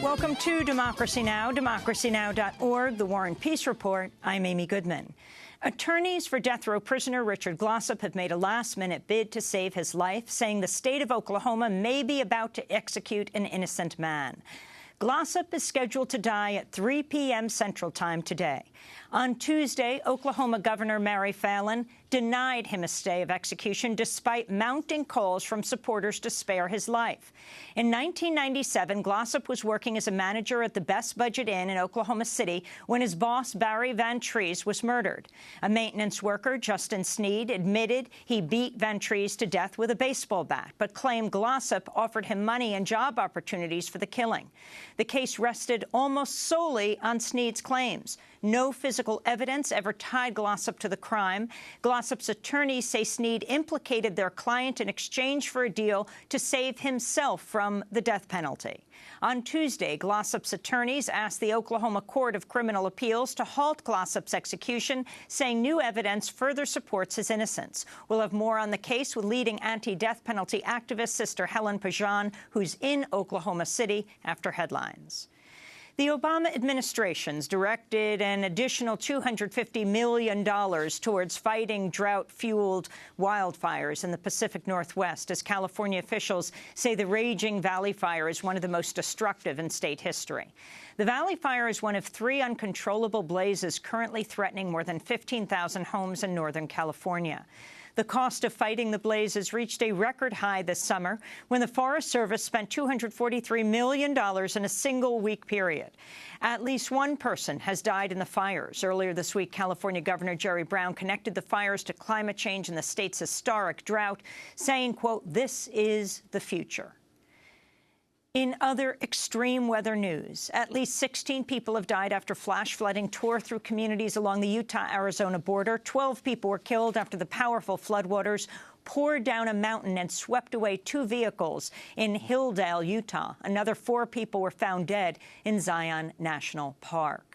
Welcome to Democracy Now!, democracynow.org, the War and Peace Report. I'm Amy Goodman. Attorneys for death row prisoner Richard Glossop have made a last-minute bid to save his life, saying the state of Oklahoma may be about to execute an innocent man. Glossop is scheduled to die at 3 p.m. Central Time today. On Tuesday, Oklahoma Governor Mary Fallin denied him a stay of execution despite mounting calls from supporters to spare his life. In 1997, Glossop was working as a manager at the Best Budget Inn in Oklahoma City when his boss, Barry Van Treese, was murdered. A maintenance worker, Justin Sneed, admitted he beat Van Treese to death with a baseball bat, but claimed Glossop offered him money and job opportunities for the killing. The case rested almost solely on Sneed's claims. No physical evidence ever tied Glossop to the crime. Glossop's attorneys say Sneed implicated their client in exchange for a deal to save himself from the death penalty. On Tuesday, Glossop's attorneys asked the Oklahoma Court of Criminal Appeals to halt Glossop's execution, saying new evidence further supports his innocence. We'll have more on the case with leading anti-death penalty activist Sister Helen Pajan, who's in Oklahoma City, after headlines. The Obama administration's directed an additional $250 million towards fighting drought-fueled wildfires in the Pacific Northwest, as California officials say the raging Valley Fire is one of the most destructive in state history. The Valley Fire is one of 3 uncontrollable blazes currently threatening more than 15,000 homes in Northern California. The cost of fighting the blazes reached a record high this summer when the Forest Service spent $243 million in a single-week period. At least one person has died in the fires. Earlier this week, California Governor Jerry Brown connected the fires to climate change and the state's historic drought, saying, quote, "This is the future." In other extreme weather news, at least 16 people have died after flash flooding tore through communities along the Utah-Arizona border. 12 people were killed after the powerful floodwaters poured down a mountain and swept away 2 vehicles in Hilldale, Utah. Another 4 people were found dead in Zion National Park.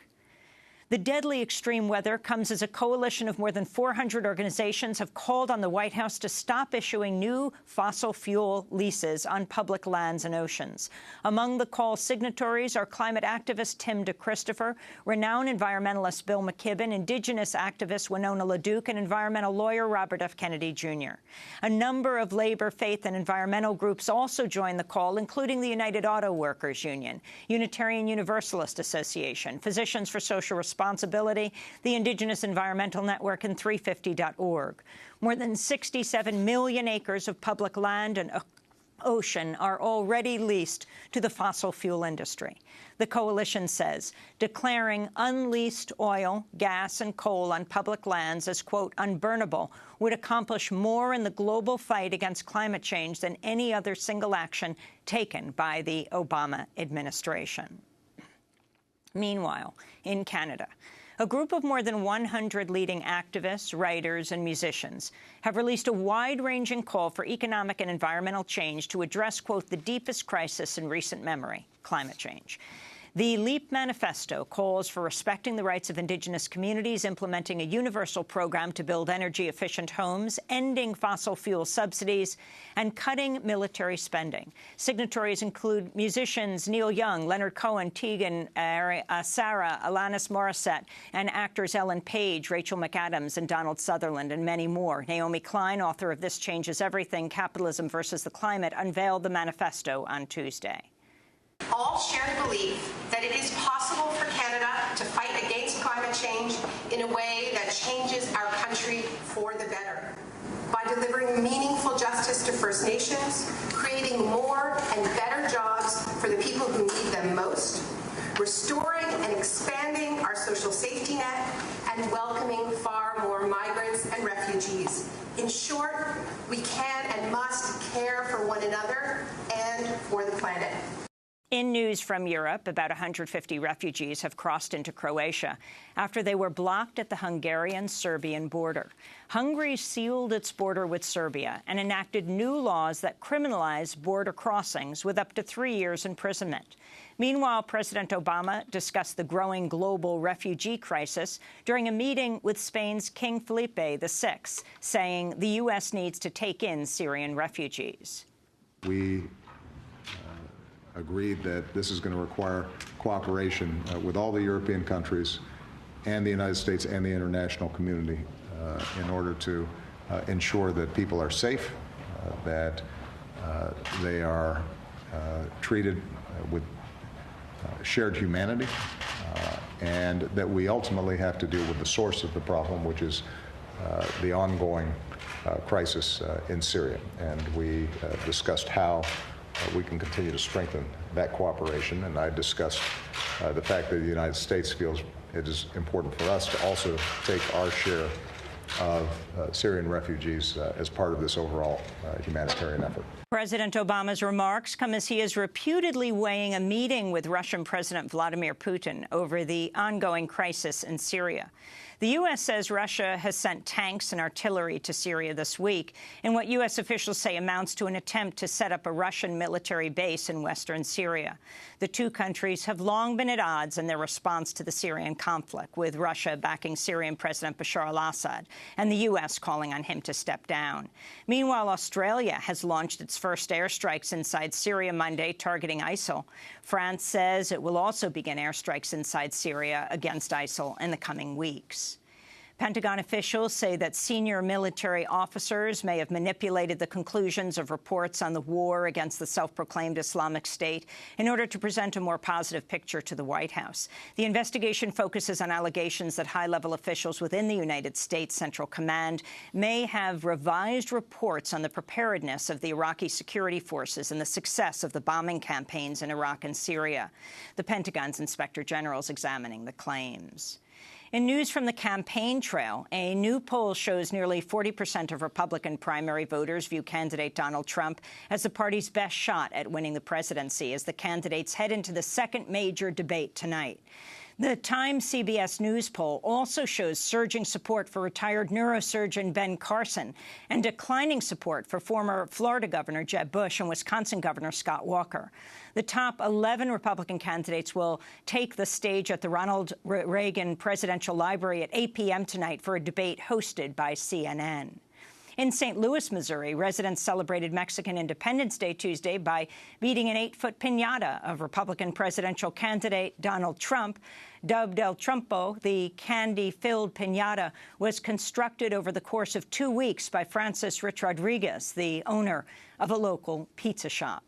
The deadly extreme weather comes as a coalition of more than 400 organizations have called on the White House to stop issuing new fossil fuel leases on public lands and oceans. Among the call signatories are climate activist Tim DeChristopher, renowned environmentalist Bill McKibben, Indigenous activist Winona LaDuke, and environmental lawyer Robert F. Kennedy, Jr. A number of labor, faith, and environmental groups also joined the call, including the United Auto Workers Union, Unitarian Universalist Association, Physicians for Social Responsibility, the Indigenous Environmental Network, and 350.org. More than 67 million acres of public land and ocean are already leased to the fossil fuel industry. The coalition says declaring unleased oil, gas, and coal on public lands as, quote, unburnable would accomplish more in the global fight against climate change than any other single action taken by the Obama administration. Meanwhile, in Canada, a group of more than 100 leading activists, writers, and musicians have released a wide-ranging call for economic and environmental change to address, quote, the deepest crisis in recent memory, climate change. The LEAP Manifesto calls for respecting the rights of Indigenous communities, implementing a universal program to build energy-efficient homes, ending fossil fuel subsidies, and cutting military spending. Signatories include musicians Neil Young, Leonard Cohen, Tegan, Sarah, Alanis Morissette, and actors Ellen Page, Rachel McAdams, and Donald Sutherland, and many more. Naomi Klein, author of This Changes Everything, Capitalism versus the Climate, unveiled the manifesto on Tuesday. All share the belief that it is possible for Canada to fight against climate change in a way that changes our country for the better. By delivering meaningful justice to First Nations, creating more and better jobs for the people who need them most, restoring and expanding our social safety net, and welcoming far more migrants and refugees. In short, we can and must care for one another and for the planet. In news from Europe, about 150 refugees have crossed into Croatia after they were blocked at the Hungarian-Serbian border. Hungary sealed its border with Serbia and enacted new laws that criminalize border crossings with up to 3 years imprisonment. Meanwhile, President Obama discussed the growing global refugee crisis during a meeting with Spain's King Felipe VI, saying the U.S. needs to take in Syrian refugees. We agreed that this is going to require cooperation with all the European countries and the United States and the international community in order to ensure that people are safe, that they are treated with shared humanity, and that we ultimately have to deal with the source of the problem, which is the ongoing crisis in Syria. And we discussed how we can continue to strengthen that cooperation, and I discussed the fact that the United States feels it is important for us to also take our share of Syrian refugees as part of this overall humanitarian effort. President Obama's remarks come as he is reputedly weighing a meeting with Russian President Vladimir Putin over the ongoing crisis in Syria. The U.S. says Russia has sent tanks and artillery to Syria this week in what U.S. officials say amounts to an attempt to set up a Russian military base in western Syria. The two countries have long been at odds in their response to the Syrian conflict, with Russia backing Syrian President Bashar al-Assad and the U.S. calling on him to step down. Meanwhile, Australia has launched its first airstrikes inside Syria Monday, targeting ISIL. France says it will also begin airstrikes inside Syria against ISIL in the coming weeks. Pentagon officials say that senior military officers may have manipulated the conclusions of reports on the war against the self-proclaimed Islamic State in order to present a more positive picture to the White House. The investigation focuses on allegations that high-level officials within the United States Central Command may have revised reports on the preparedness of the Iraqi security forces and the success of the bombing campaigns in Iraq and Syria. The Pentagon's Inspector General is examining the claims. In news from the campaign trail, a new poll shows nearly 40% of Republican primary voters view candidate Donald Trump as the party's best shot at winning the presidency as the candidates head into the second major debate tonight. The Times-CBS News poll also shows surging support for retired neurosurgeon Ben Carson and declining support for former Florida Governor Jeb Bush and Wisconsin Governor Scott Walker. The top 11 Republican candidates will take the stage at the Ronald Reagan Presidential Library at 8 p.m. tonight for a debate hosted by CNN. In St. Louis, Missouri, residents celebrated Mexican Independence Day Tuesday by beating an 8-foot piñata of Republican presidential candidate Donald Trump. Dubbed El Trumpo, the candy-filled piñata was constructed over the course of 2 weeks by Francis Rich Rodriguez, the owner of a local pizza shop.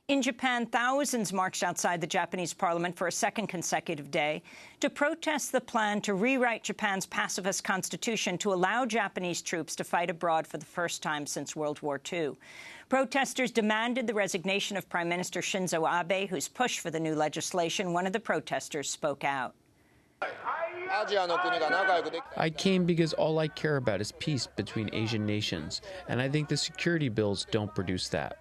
In Japan, thousands marched outside the Japanese parliament for a second consecutive day to protest the plan to rewrite Japan's pacifist constitution to allow Japanese troops to fight abroad for the first time since World War II. Protesters demanded the resignation of Prime Minister Shinzo Abe, who's pushed for the new legislation. One of the protesters spoke out. I came because all I care about is peace between Asian nations, and I think the security bills don't produce that.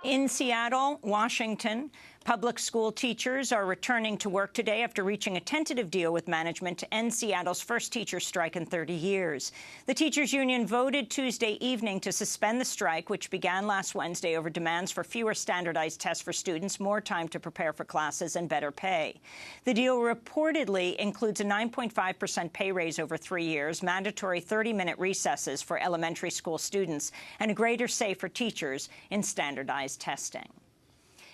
In Seattle, Washington, public school teachers are returning to work today after reaching a tentative deal with management to end Seattle's first teacher strike in 30 years. The teachers' union voted Tuesday evening to suspend the strike, which began last Wednesday over demands for fewer standardized tests for students, more time to prepare for classes, and better pay. The deal reportedly includes a 9.5% pay raise over 3 years, mandatory 30-minute recesses for elementary school students, and a greater say for teachers in standardized testing.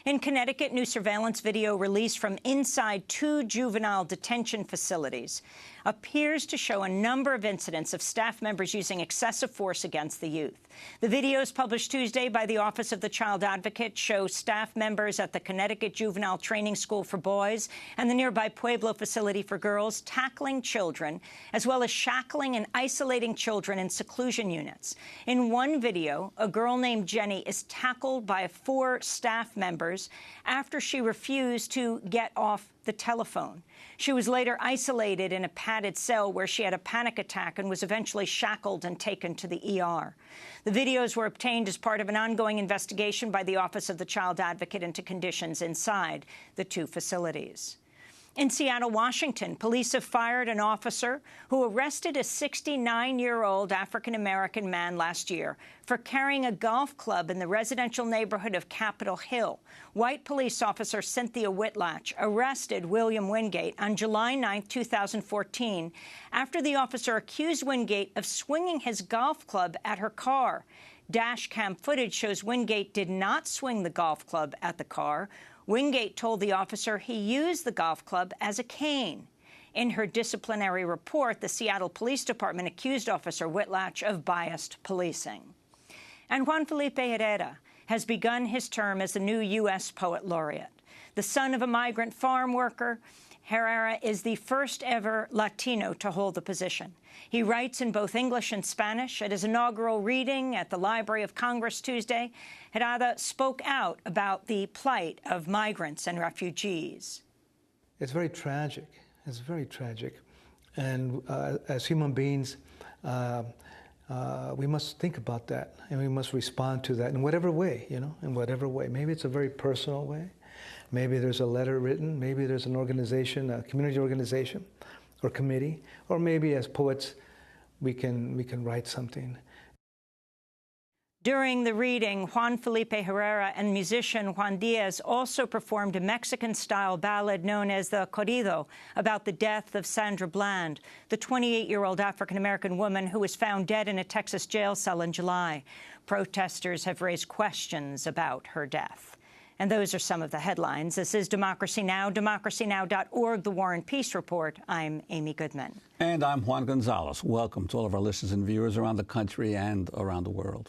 In Connecticut, new surveillance video released from inside 2 juvenile detention facilities appears to show a number of incidents of staff members using excessive force against the youth. The videos published Tuesday by the Office of the Child Advocate show staff members at the Connecticut Juvenile Training School for Boys and the nearby Pueblo facility for girls tackling children, as well as shackling and isolating children in seclusion units. In one video, a girl named Jenny is tackled by 4 staff members after she refused to get off the telephone. She was later isolated in a padded cell where she had a panic attack and was eventually shackled and taken to the ER. The videos were obtained as part of an ongoing investigation by the Office of the Child Advocate into conditions inside the 2 facilities. In Seattle, Washington, police have fired an officer who arrested a 69-year-old African-American man last year for carrying a golf club in the residential neighborhood of Capitol Hill. White police officer Cynthia Whitlatch arrested William Wingate on July 9, 2014, after the officer accused Wingate of swinging his golf club at her car. Dash cam footage shows Wingate did not swing the golf club at the car. Wingate told the officer he used the golf club as a cane. In her disciplinary report, the Seattle Police Department accused Officer Whitlatch of biased policing. And Juan Felipe Herrera has begun his term as the new U.S. Poet Laureate. The son of a migrant farm worker, Herrera is the first ever Latino to hold the position. He writes in both English and Spanish. At his inaugural reading at the Library of Congress Tuesday, Herrera spoke out about the plight of migrants and refugees. It's very tragic. It's very tragic. And as human beings, we must think about that, and we must respond to that in whatever way, in whatever way. Maybe it's a very personal way. Maybe there's a letter written. Maybe there's an organization, a community organization or committee. Or maybe as poets, we can write something. During the reading, Juan Felipe Herrera and musician Juan Diaz also performed a Mexican-style ballad known as the corrido about the death of Sandra Bland, the 28-year-old African-American woman who was found dead in a Texas jail cell in July. Protesters have raised questions about her death. And those are some of the headlines. This is Democracy Now!, democracynow.org, The War and Peace Report. I'm Amy Goodman. And I'm Juan Gonzalez. Welcome to all of our listeners and viewers around the country and around the world.